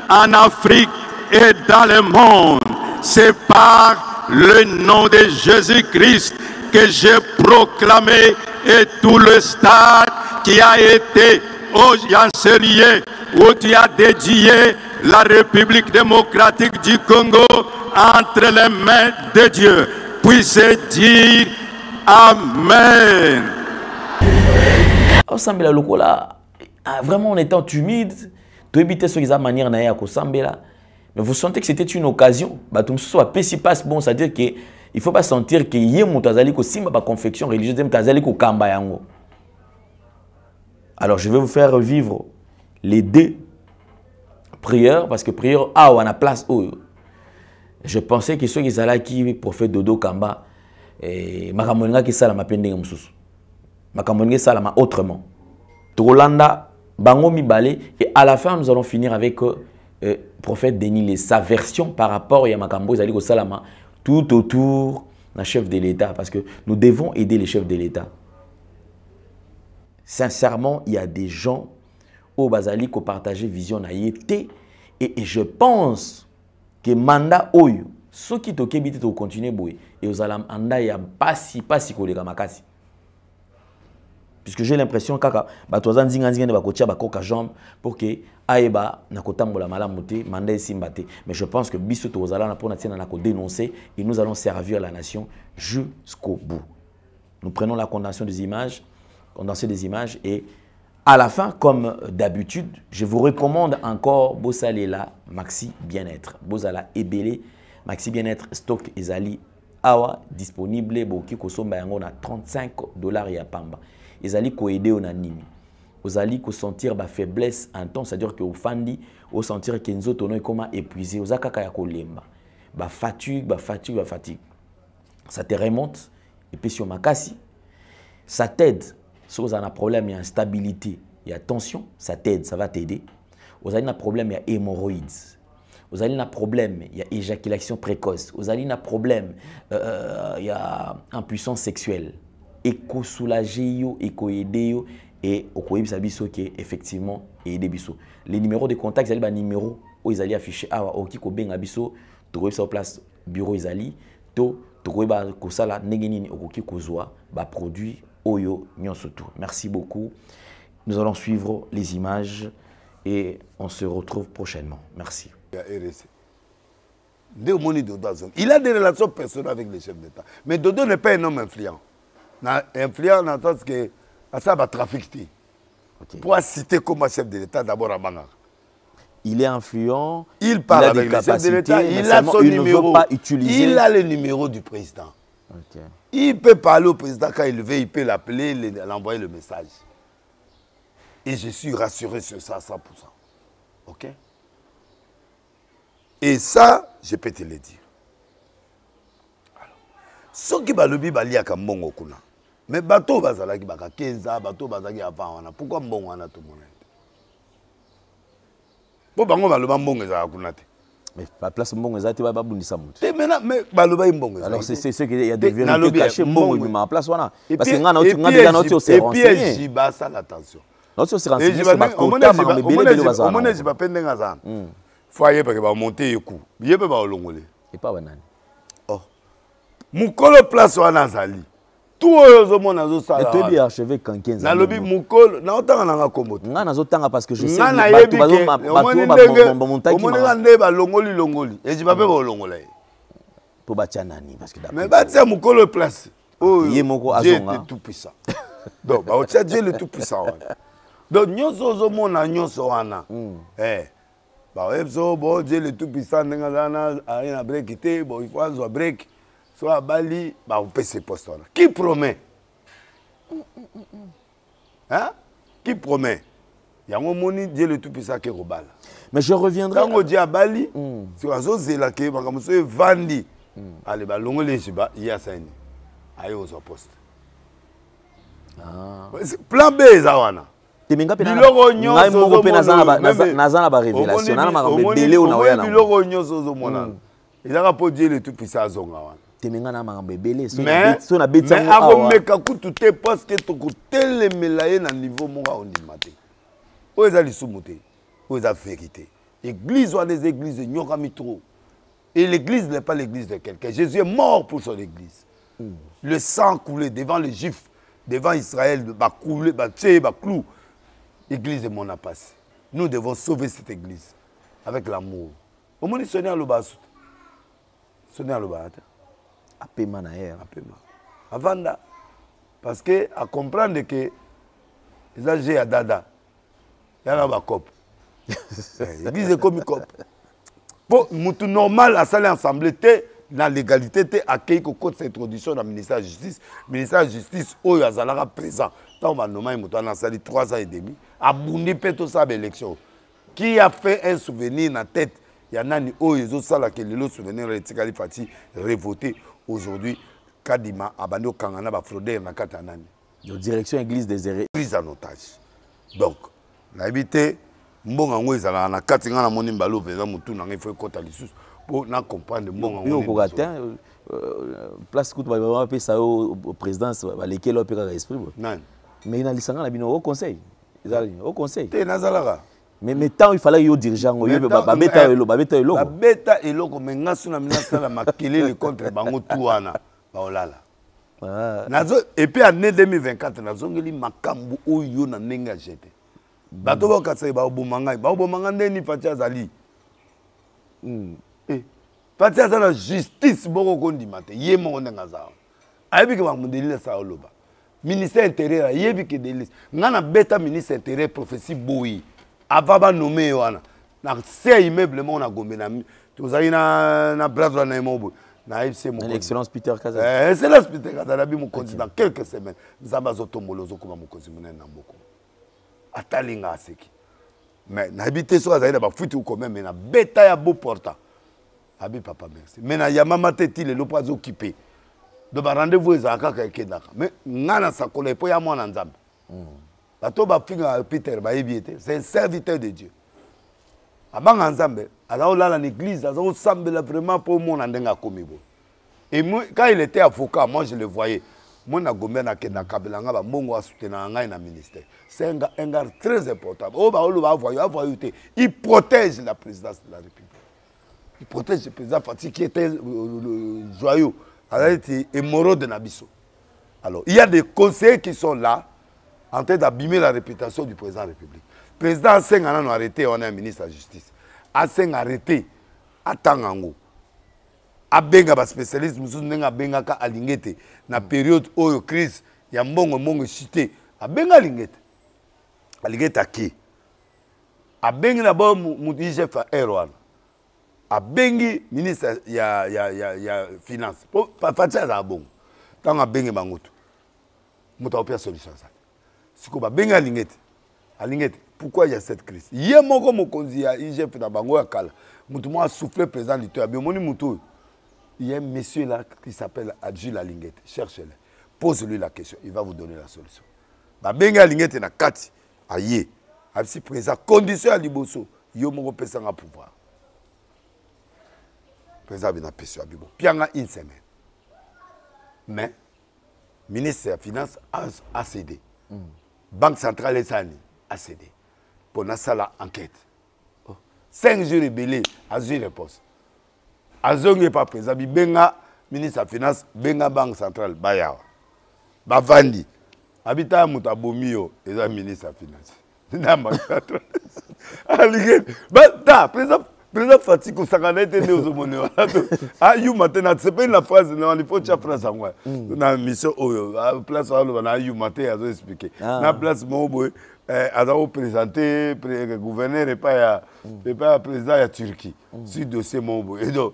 en Afrique et dans le monde. C'est par le nom de Jésus-Christ que j'ai proclamé et tout le stade qui a été enseigné où tu as dédié la République démocratique du Congo entre les mains de Dieu. Puisse dire Amen. Osambela lokola, vraiment en étant timide, tu évites ce qu'ils ont manière naïa kosambela. Mais vous sentez que c'était une occasion. Bah tout ça si passe bon, c'est-à-dire que il faut pas sentir que yé mutazali ko simba ba confection religieuse mutazali ko kamba yango. Alors je vais vous faire vivre les deux prières parce que prière a ou à la place où je pensais que ceux qui allaient qui prophète Dodo Kamba et makamoninga qui sala ma pendinga mususu. Makamoninga sala ma autrement. Tolanda bango mibale et à la fin nous allons finir avec prophète Denis, sa version par rapport à Makambo Zali Salama, tout autour d'un chef de l'État, parce que nous devons aider les chefs de l'État. Sincèrement, il y a des gens au Bazali qui ont partagé vision naïté et je pense que mandat oyo, ceux qui t'ont kébité t'ont continué boy et aux alam anda ya pas si kolega makasi. Puisque j'ai l'impression que batozan zinga ba kotia ba koka jambe pour que aeba na kotambola malamuté manda simbate. Mais je pense que biso tozala na pona tina na ko dénoncer et nous allons servir la nation jusqu'au bout. Nous prenons la condamnation des images, et à la fin, comme d'habitude, je vous recommande encore Bossalela Maxi Bien-être. Bosala Ebele Maxi Bien-être stock ezali awa disponible boki kosomba yango na $35 ya pamba. Ezali ko aider on animi. Ozali ko sentir ba faiblesse intense, c'est-à-dire que au fandi, au sentir que nzoto no comment épuisé, ozakaka ya kolemba. Ba fatigue. Ça te remonte et puis sur makasi, ça t'aide. Si vous avez un problème, il y a instabilité, il y a tension, ça t'aide, ça va t'aider. Vous avez un problème, il y a hémorroïdes. Vous avez un problème, il y a éjaculation précoce. Vous avez un problème, il y a impuissance sexuelle. Éco soulager, éco aider et okoyebi sabiso qui est effectivement aider biso. Les numéros de contact, vous avez un numéro où ils allaient afficher awa okiko benga biso, to sur place bureau izali, to koyeba kosala negenini okoki kozwa ba produit Oyo Nyonsoto. Merci beaucoup. Nous allons suivre les images et on se retrouve prochainement. Merci. Il a des relations personnelles avec les chefs d'État. Mais Dodo n'est pas un homme influent. Influent dans le sens que ça va trafiquer. Pour citer comme chef de l'État d'abord à Bangar. Il est influent. Il parle avec les chefs de l'État. Il a son numéro. Il a le numéro du président. Okay. Il peut parler au président quand il veut, il peut l'appeler, l'envoyer le message. Et je suis rassuré sur ça à 100%. Ok? Et ça, je peux te le dire. Alors, ce qui va le dire, c'est qu'il y a un kuna. Mais bateau bazala qui baka 15 ans, bateau bazala qui avant wana. Pourquoi mbongo wana tout le monde? Pour bango baloba mbongo za kuna te. Mais la place mbongo ezati ba babundisa mutu. Mais baloba mbongo. Alors c'est ce qu'il y a des vérités cachées mbongo mais ma place wana parce que ngana oti ngana oti au serré. Et puis j'y basa l'attention. Non, c'est renseigné sur ma quota, mais belé bazana. Au moins, je pas peine d'engazan. Foyer parce que va monter coup. Il peut pas longolé. Et pas banane. Oh. Mukolo place wa nazali. Tout au monde nazo sala. Et toi bi archevêque en 15 ans. Na lobi mukolo na otanga na komboto. Nga nazo tanga parce que je sais que bato bazo montagne. Au moins ngande ba longoli. Et je pas pe ba longola. Pour batia nani parce que mais batia mukolo place. Oh, Dieu est tout puissant. Donc ba otia Dieu le tout puissant. Donc nyonso zo mona nyonso wana. Bah ouais, bon Dieu le tout puissant n'engana rien à breakité, bon il faut un break, soit à Bali, bah on paie ses postes là. Qui promet? Hein? Qui promet? Il y a un moni Dieu le tout puissant qui robale. Mais je reviendrai. Quand on dit à Bali, c'est un zozé là qui va comme ça vandi. Allez bah longo les jiba, il y a ça. Aïe aux postes. Plan B zawana. Temenga pena ngai moko pe nazana ba révélation na makambe délai ona oya na biloko nyonso zo mona ezaka po Dieu le tout puissant azonga wana temenga na makambe belé so na betsa mo awa mais akomeka kutu te parce que to kotelemela ye na niveau moko ondima te oyo eza lisumu te oyo eza vérité église ou des églises nyokami trop et l'église n'est pas l'église de quelqu'un. Jésus est mort pour son église. Le sang coulé devant les Juifs, devant Israël, va couler, va tuer, va clou. L'église de mon passé. Nous devons sauver cette église avec l'amour. Au moins, sonner à l'obas. Sonner à l'obas. À paiement d'ailleurs. À paiement. Avant là. Parce que, à comprendre que les âgés à Dada, il y a un cop. L'église est comme une cop. Pour tout normal, à salle ensemble, dans l'égalité, accueilli que code cette introduction dans le ministère de la Justice. Le ministère de la Justice, où il y a présent. Tant qu'on a nommé 3 ans et demi. Aboundi tout ça l'élection. Qui a fait un souvenir dans la tête? Il y en a qui ont fait le souvenir de Tikali Fati révoté aujourd'hui. Kadima, Abando Kangana, fraudé dans la Katanani. Direction Église des Hérés. Prise en otage. Donc, l'habité, mbonga ngweza la na katinga na moni mbalo veza mutu na ngefo kota lisusu pour na comprendre mbonga ngweza. Yo kogatin place kutu ba pesa au présidence ba lekelo pe ka esprit bo. Nan. Mais ina lisanga na bino au conseil. Ezali au conseil. Te nazalaka. Mais tant il fallait yo dirigeant yo ba beta elo ba beta elo. Ba beta elo ko mengasu na minasa la makelele contre bango tuana ba olala. Nazo et puis en 2024 nazongeli makambu oyo na nenga jete. Bato ba katsa ba obomanga ndeni Fati azali. Fati azala justice boko kondima te ye mo ndenga za. Ayebi ke ba mundeli sa oloba. Ministère intérieur ayebi ke delis. Ngana beta ministre intérieur prophétie boyi. Ava ba nommé wana. Na c'est immeuble mo na gombe na tozali na brazza na mobo. Na FC mo. Excellence Peter Kaza. Excellence Peter Kaza na bi mo konzi dans quelques semaines. Nzamba zotombolo zokoma mo konzi mona na mboko. Atalinga aseki. Mais n'habite so azaïda ba futi ou quand même na beta ya beau porta. Abi papa merci. Mais na ya mama teti le pas occupé. De ba rendez-vous ezaka ka kedaka. Mais ngana sakola po ya mwana nzambe. Bato ba finga Peter ba ebiete, c'est un serviteur de Dieu. Abanga nzambe, ala olala l'église, ala osambela vraiment pour mon ndenga komibo. Et moi quand il était avocat, moi je le voyais. Moi, je suis un ministère. C'est un gars très important. Il protège la présidence de la République. Il protège le président Fati qui était joyeux. Il était émoraux de Nabiso. Alors, il y a des conseillers qui sont là en train d'abîmer la réputation du président de la République. Le président Asseng a arrêté, on est un ministre de la Justice. Asseng a arrêté à Tangango. Abenga ba spécialiste mususu ndenga benga ka alingete na période oyo crise ya mbongo cité abenga alingete aki abengi na bo mutu chef Erwan abengi ministre ya finance po Fatia za bongo tanga abengi bangoto mutu opia solution ça siko ba benga alingete pourquoi il y a cette crise yé moko mokonzi ya IGF na bango ya kala mutu mo a soufflé président du temps biomoni mutu. Il y a un monsieur là qui s'appelle Adjul Alinguette. Cherchez-le. Pose-lui la question. Il va vous donner la solution. Benga Alinguette na kati. Aïe. Absi présent. Condition à Liboso. Yo mo pesa nga pouvoir. Présent bina peso abibo. Pianga une semaine. Mais ministre des Finances a cédé. Banque centrale Sani. a cédé. Pour ça, la enquête. 5 jours rebellés, à une réponse. Azongi pas présent, benga ministre des Finances, benga Banque centrale, Bayawa. Bavandi. Habita Mutabomio, et le ministre des Finances. Président Fatih Koussakana était né aux Omone. Ah, you matin, c'est pas une phrase, il faut que tu phrase en moi. Dans la mission, à place où on a eu matin, à expliquer. Dans la place, mon boy, à présenter, le gouverneur et pas le président de Turquie. Sur dossier, mon boy. Et donc,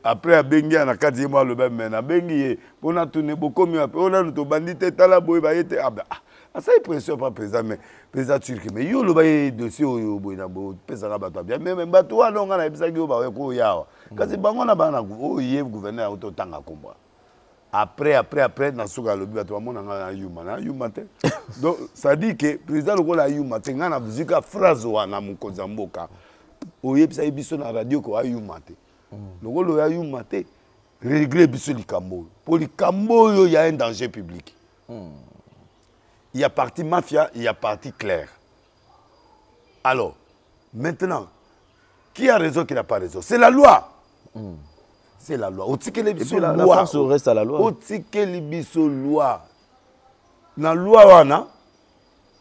après, à Bengi, on a 4e mois le même, à Bengi, on a tourné beaucoup mieux. On a notre bandit, Talaboy, ah, ça est pression pas président, mais président turc. Mais yo le bail dossier au Boinabo, président Bato bien. Mais Bato, non, on a besoin de yo yawa. Quand c'est bango na bana, oh yé gouverneur auto tanga combat. Après, dans ce cas, le Bato mon na yuma te. Donc ça dit que président le la yuma te ngana buzika phrase wana mukozamboka. Oh yé bisa biso na radio ko ayuma te. Le golo ayuma te régler biso likambo. Pour likambo yo y a un danger public. Il y a parti mafia, il y a parti clair. Alors, maintenant, qui a raison, qui n'a pas raison? C'est la loi. C'est la loi. Et puis la force reste à la loi. Loi. Dans la loi,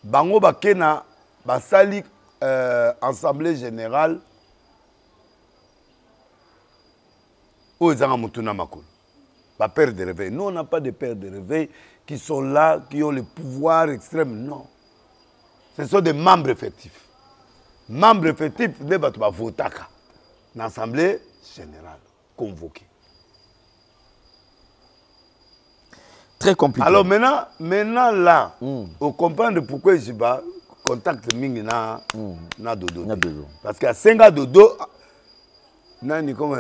bango bakena basali assemblée générale où ils ont mutuna makolo. Pas père de réveil. Nous, on n'a pas de père de réveil qui sont là, qui ont le pouvoir extrême. Non. Ce sont des membres effectifs. Membres effectifs, ils vont voter dans l'Assemblée générale, convoquée. Très compliqué. Alors maintenant là, on comprend pourquoi je contacte Mingi na Dodo. Parce qu'il y a 5 Dodo, nani comme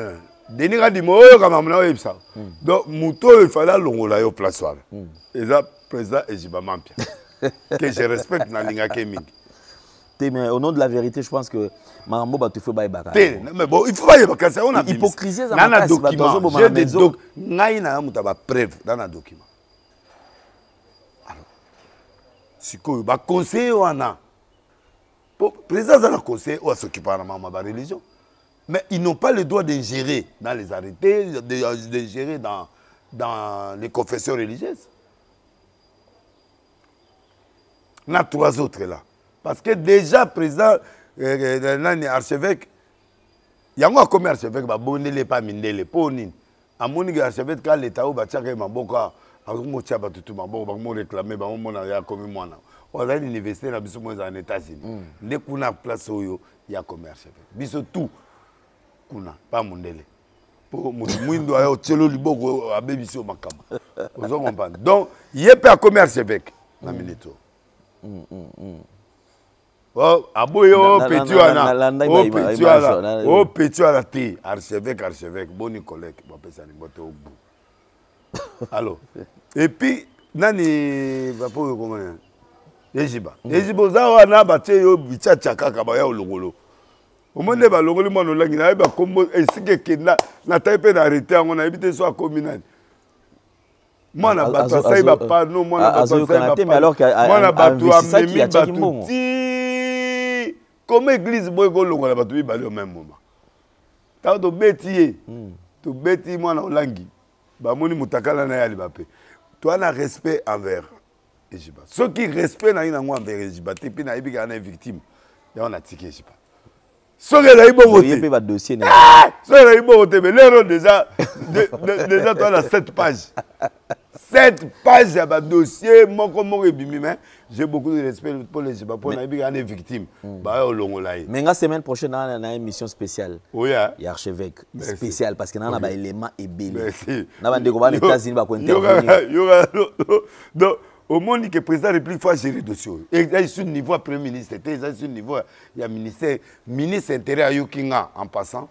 Denis a dit que donc, il fallait l'ongola au place. Et là, président Ejiba Mampia, que je respecte dans l'Inga Keming. Mais au nom de la vérité, je pense que Marambo va te faire baïbaka. Mais bon, il faut pas y avoir ça. On a hypocrisie dans un document. J'ai des documents. Preuve dans un document. Alors, si vous avez conseiller, président a conseillé ou à s'occuper de ma religion. Mais ils n'ont pas le droit d'ingérer dans les arrêtés, d'ingérer dans les confessions religieuses. On a 3 autres là. Parce que déjà, président, archevêque, il y a un comme archevêque, il n'y a pas mindele, pas nini. À mon niveau, archevêque, quand l'État a réclamé, on a une université aux États-Unis. Dès qu'on a place, il y a comme archevêque. Biso tout. Pas mondele. Pour mouindo ayo tchelo liboko abebisi o makama. Vous comprenez? Donc, il y a pas comme archevêque na minito. Oh, aboyo petiwana. Oh petiwana ti archevêque boni collègue ba pesa ni boto obu. Alors, et puis nani va pour comment? Ejiba zawa na ba yo bichacha kaka ba ya olongolo. Au moins, les ballons, les gens qui ont été kidnappés, na taipé d'arrêter, on a évité soit communal. Moi, na battu ça, il va pas, non, moi, na battu ça, il va pas. Moi, na battu battu. Comme église, moi, on a battu, il va au même moment. Tant de bêtiers, tu bêtis, moi, na langi. Bah, moi, mutakala na yali bapé. Toi, na respect envers Ejiba. Ceux qui respectent na yina envers Ejiba, t'es puis na yébi gana victime. Et on a tiqué Ejiba. Ceux qui ont voté. Ceux qui ont voté, mais l'erreur déjà, tu as 7 pages. 7 pages à dossier, j'ai beaucoup de respect pour les victimes. Mais la semaine prochaine, on a une émission spéciale. Oui, il y a archevêque spécial parce qu'il y a un élément ébélé. Il y a des États-Unis qui vont intervenir. Au monde que le président de la République faut gérer le dossier. Et là, sur le niveau Premier ministre, sur le niveau, il y a le ministre intérieur Yukinga en passant.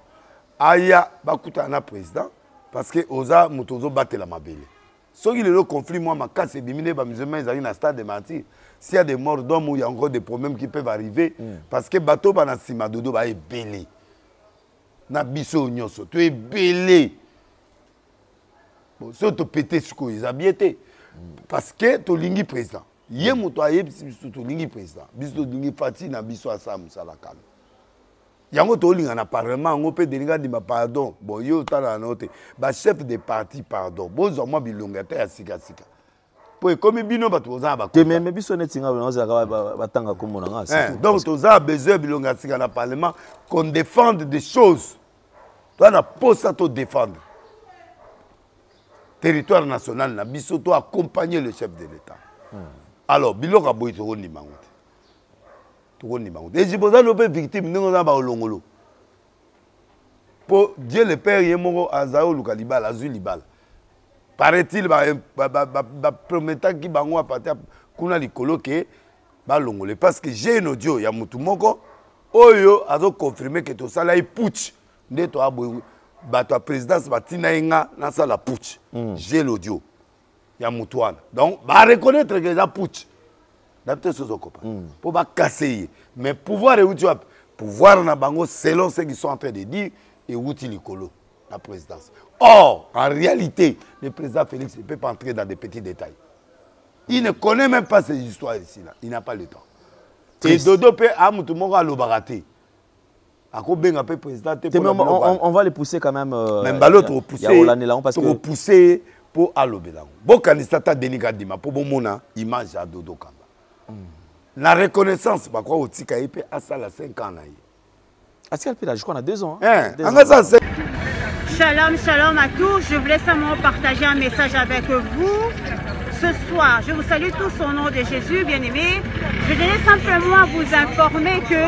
Il y a un président parce que Oza Mutozo batte la mabele. Si il y a le conflit, moi, ma casse est bimine, les musulmans, ils arrivent à stade de mentir. S'il y a des morts d'hommes ou il y a encore des problèmes qui peuvent arriver, parce que bateau, na sima dodo, est belé. Na biso nyoso, tu es belé. Bon, si tu pété ce qu'ils ont biété. Parce que tu es président. Yé moto aye biso to lingi président. Biso lingi Fati na biso asam salakana. Yango to linga na parlement ngo pe delinga di ma pardon. Bon yo tala na note. Ba chef de parti pardon. Bozo moi bilonga ta ya sika. Po comme bino bato za ba. Mais biso netinga za batanga komona nga. Donc to za besoin bilonga sika na parlement qu'on défende des choses. Toi na posa to défendre. Territoire national na biso to accompagner le chef de l'État. Alors biloka boy to ni mangote. To ni mangote. Et jiboza no pe victime ndingo za ba olongolo. Pour Dieu le Père yemoko azao lukalibala azui libala. Paraît-il ba promettant ki bango a partir kuna likolo ke ba longole parce que j'ai un audio ya mutu moko oyo azo confirmer que to sala i putsch nde to abo bato a présidence batina inga na sala putsch. J'ai l'audio. Ya mutuana. Donc ba reconnaître que ça putsch. D'abord ce copain. Pour ba casser. Mais pouvoir et outil pouvoir na bango selon ce qu'ils sont en train de dire et outil likolo la présidence. Or, en réalité, le président Félix ne peut pas entrer dans des petits détails. Il ne connaît même pas ces histoires ici là. Il n'a pas le temps. Et Dodo peut tout le monde à l'obaraté. On va les pousser quand même. Même l'autre pousser pour Alobélan. Bon candidat à Denis Gadima pour bon mona image à Dodo Kamba. La reconnaissance, bah quoi au tika épée à ça la 5 ans là. Est-ce qu'elle peut là je crois on a 2 ans. Shalom, shalom à tous. Je voulais simplement partager un message avec vous. Ce soir, je vous salue tous au nom de Jésus, bien-aimés. Je voulais simplement vous informer que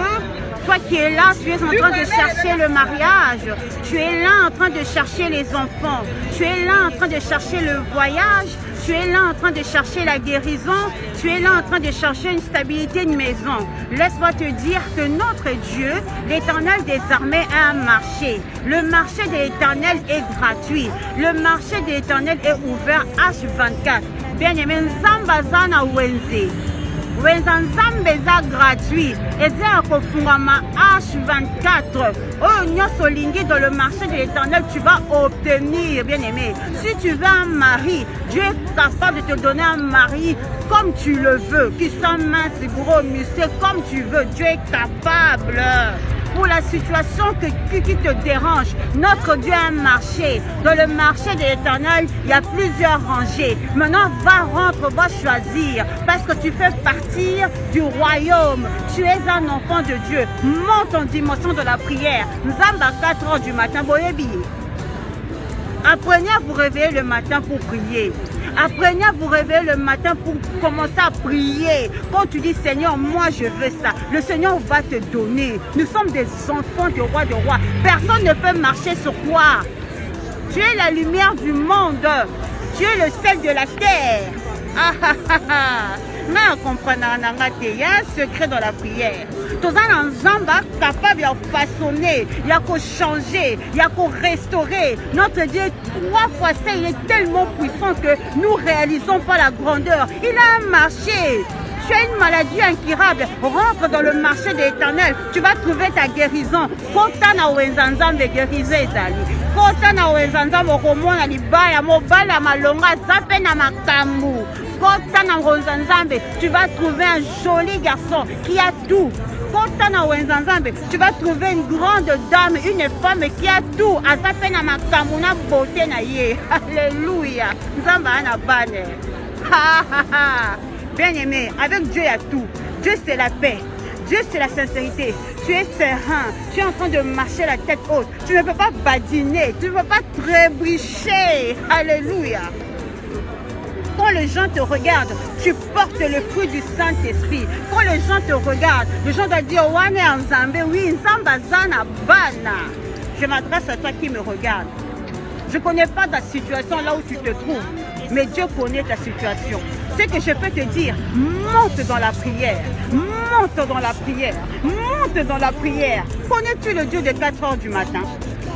toi qui es là, tu es en train de chercher le mariage. Tu es là en train de chercher les enfants. Tu es là en train de chercher le voyage. Tu es là en train de chercher la guérison. Tu es là en train de chercher une stabilité de maison. Laisse-moi te dire que notre Dieu, l'Éternel des armées, a un marché. Le marché de l'Éternel est gratuit. Le marché de l'Éternel est ouvert H24. Bien-aimé, Nzambazana Wenze. Wenzanzambeza gratuit. Et c'est un Kofungama H24. Oh, Nyosolingi dans le marché de l'Éternel, tu vas obtenir, bien-aimé. Si tu veux un mari, Dieu est capable de te donner un mari comme tu le veux, qui soit mince, gros, musclé, comme tu veux. Dieu est capable. Pour la situation qui te dérange, notre Dieu a un marché. Dans le marché de l'Éternel, il y a plusieurs rangées. Maintenant, va choisir. Parce que tu fais partir du royaume. Tu es un enfant de Dieu. Monte en dimension de la prière. Nous sommes à 4 heures du matin. Apprenez à vous réveiller le matin pour prier. Apprenez à vous réveiller le matin pour commencer à prier. Quand tu dis Seigneur, moi je veux ça, le Seigneur va te donner. Nous sommes des enfants de roi de roi. Personne ne peut marcher sur toi. Tu es la lumière du monde. Tu es le sel de la terre. Mais il y a un secret dans la prière. Tous un ensemble capable de façonner, il y a qu'à changer, il y a qu'à restaurer. Notre Dieu, 3 fois ça, il est tellement puissant que nous ne réalisons pas la grandeur. Il a un marché. Tu as une maladie incurable, rentre dans le marché de l'Éternel, tu vas trouver ta guérison. Kotana wenzanzam de guérison ezali. Kotana wenzanzam okomona libaya mobala malonga zape na makambu. Kotana wenzanzam, tu vas trouver un joli garçon qui a tout. Kotana wenzanzam, tu vas trouver une grande dame, une femme qui a tout. Azape na makambu na beauté na ye. Alléluia. Nzamba na bane. Ha ha ha. Bien-aimé, avec Dieu il y a tout. Dieu c'est la paix. Dieu c'est la sincérité. Tu es serein. Tu es en train de marcher la tête haute. Tu ne peux pas badiner. Tu ne peux pas trébucher. Alléluia. Quand les gens te regardent, tu portes le fruit du Saint-Esprit. Quand les gens te regardent, les gens doivent dire Wane Nzambe, oui, Nzambazana Bana. Je m'adresse à toi qui me regarde. Je ne connais pas ta situation là où tu te trouves, mais Dieu connaît ta situation. Ce que je peux te dire, monte dans la prière, monte dans la prière, monte dans la prière. Connais-tu le Dieu de 4 heures du matin?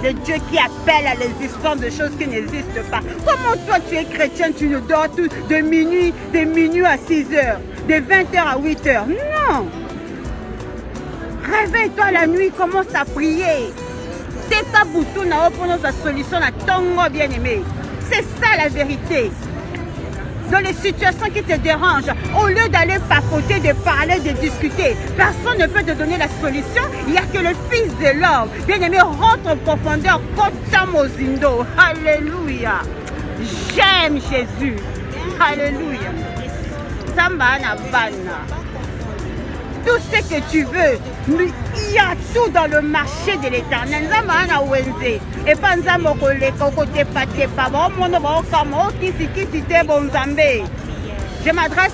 Le Dieu qui appelle à l'existence de choses qui n'existent pas. Comment toi tu es chrétien, tu ne dors tout de minuit à 6 heures, de 20h à 8h? Non! Réveille-toi la nuit, commence à prier. Teka boutou na oppono sa solution à tongo bien-aimé. C'est ça la vérité. dans les situations qui te dérangent. Au lieu d'aller papoter, de parler, de discuter, personne ne peut te donner la solution. Il n'y a que le Fils de l'homme. Bien-aimé, rentre en profondeur. Kota Mozindo. Alléluia. J'aime Jésus. Alléluia. Samba na bana. Tout ce que tu veux, il y a tout dans le marché de l'Éternel. Et pas je m'adresse